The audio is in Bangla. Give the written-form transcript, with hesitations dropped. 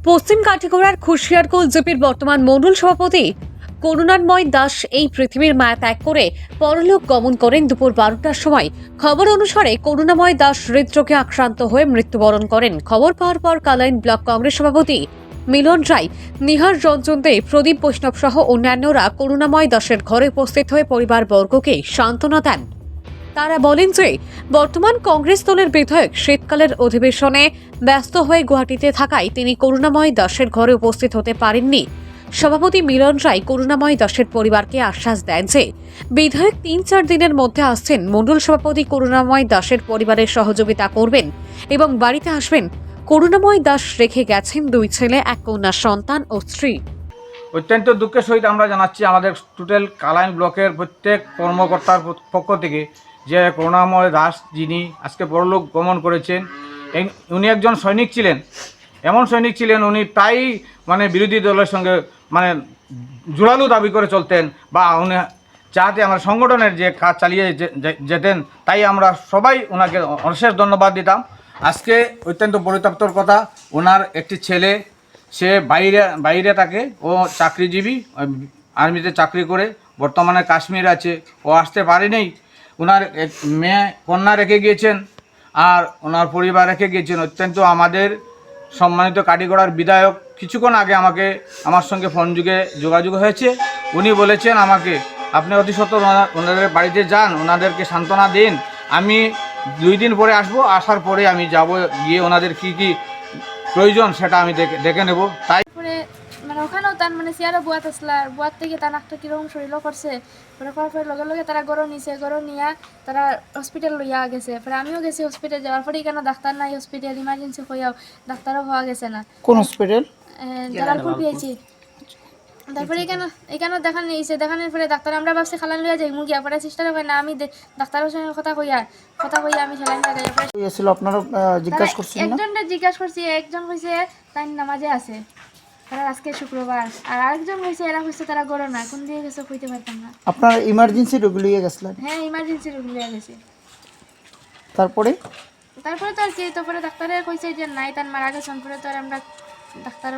পশ্চিম কাঠিগড়ার খুশিয়ারকুল জিপির বর্তমান মণ্ডল সভাপতি করুণাময় দাস এই পৃথিবীর মায়া ত্যাগ করে পরলোক গমন করেন দুপুর 12টার সময়। খবর অনুসারে করুণাময় দাস হৃদরোগে আক্রান্ত হয়ে মৃত্যুবরণ করেন। খবর পাওয়ার পর কালাইন ব্লক কংগ্রেস সভাপতি মিলন রায়, নিহার রঞ্জন দে, প্রদীপ বৈষ্ণব সহ অন্যান্যরা করুণাময় দাসের ঘরে উপস্থিত হয়ে পরিবারবর্গকে সান্ত্বনা দেন। তারা বলেন যে বর্তমান কংগ্রেস দলের বিধায়ক শীতকালের অধিবেশনে ব্যস্ত হয়ে গুয়াহাটিতে থাকায় তিনি করুণাময় দাসের ঘরে উপস্থিত হতে পারেননি। সভাপতি মিলন রায় করুণাময় দাসের পরিবারকে আশ্বাস দেন যে বিধায়ক ৩-৪ দিনের মধ্যে আসছেন। মণ্ডল সভাপতি করুণাময় দাসের পরিবারের সহযোগিতা করবেন এবং বাড়িতে আসবেন। করুণাময় দাস রেখে গেছেন 2 ছেলে, 1 কন্যা সন্তান ও স্ত্রী। অত্যন্ত দুঃখের সহিত আমরা জানাচ্ছি আমাদের টোটাল কালাইন ব্লকের প্রত্যেক কর্মকর্তার পক্ষ থেকে যে করুণাময় দাস যিনি আজকে পরলোক গমন করেছেন, উনি একজন সৈনিক ছিলেন। এমন সৈনিক ছিলেন উনি প্রায়ই বিরোধী দলের সঙ্গে জোরালো দাবি করে চলতেন, বা উনি যাতে আমরা সংগঠনের যে কাজ চালিয়ে যেতেন, তাই আমরা সবাই ওনাকে অশেষ ধন্যবাদ দিতাম। আজকে অত্যন্ত পরিতপ্তর কথা, ওনার একটি ছেলে, সে বাইরে থাকে, ও চাকরিজীবী, আর্মিতে চাকরি করে বর্তমানে কাশ্মীর আছে, ও আসতে পারেনি। ওনার এক মেয়ে কন্যা রেখে গিয়েছেন, আর ওনার পরিবার রেখে গিয়েছেন। অত্যন্ত আমাদের সম্মানিত কাঠিগড়ার বিধায়ক কিছুক্ষণ আগে আমার সঙ্গে ফোন যুগে যোগাযোগ হয়েছে। উনি বলেছেন আমাকে, আপনি অতি সত্বর ওনাদের বাড়িতে যান, ওনাদেরকে সান্ত্বনা দিন। আমি 2 দিন পরে আসবো, আসার পরে আমি যাব, গিয়ে ওনাদের কি কি প্রয়োজন সেটা আমি দেখে নেব। তাই ওখানেও তার চেয়ারে বুয়াত আসলা, বুয়াত থেকে তার নাকটা কিরকম শরীরও করছে, করার পরে লগে লগে তারা গরম নিছে, গরম নিয়া তারা হসপিটাল লইয়া গেছে। পরে আমিও গেছি হসপিটাল, যাওয়ার পরে কেন ডাক্তার নাই, হসপিটাল ইমার্জেন্সি হইয়াও ডাক্তারও হওয়া গেছে না। কোন হসপিটাল? জালালপুর পেয়েছি। তারপরে এখানে দেখান নিয়েছে, দেখানোর পরে ডাক্তার আমরা ভাবছি খালান লইয়া যাই মুগিয়া, পরে চেষ্টা হয় না। আমি ডাক্তারের সঙ্গে কথা কইয়া আমি সেলাইন লাগাই। ছিল আপনারা জিজ্ঞাসা করছেন না? একজনটা জিজ্ঞাসা করছি, একজন কইছে তাই নামাজে আছে, তারা আজকে শুক্রবার, আর আরেকজন কইছে এরা কইছে তারা গরো না, কোন দিয়ে গেছে কইতে পারতাম না। আপনারা ইমার্জেন্সি রোগী লিয়ে গেছিলেন? হ্যাঁ, ইমার্জেন্সি রুগী লিয়ে গেছে। তারপরে তো আর কি, তারপরে ডাক্তারে কইছে যে নাই, তার মারা গেছে। পরে তো আর আমরা ডাক্তার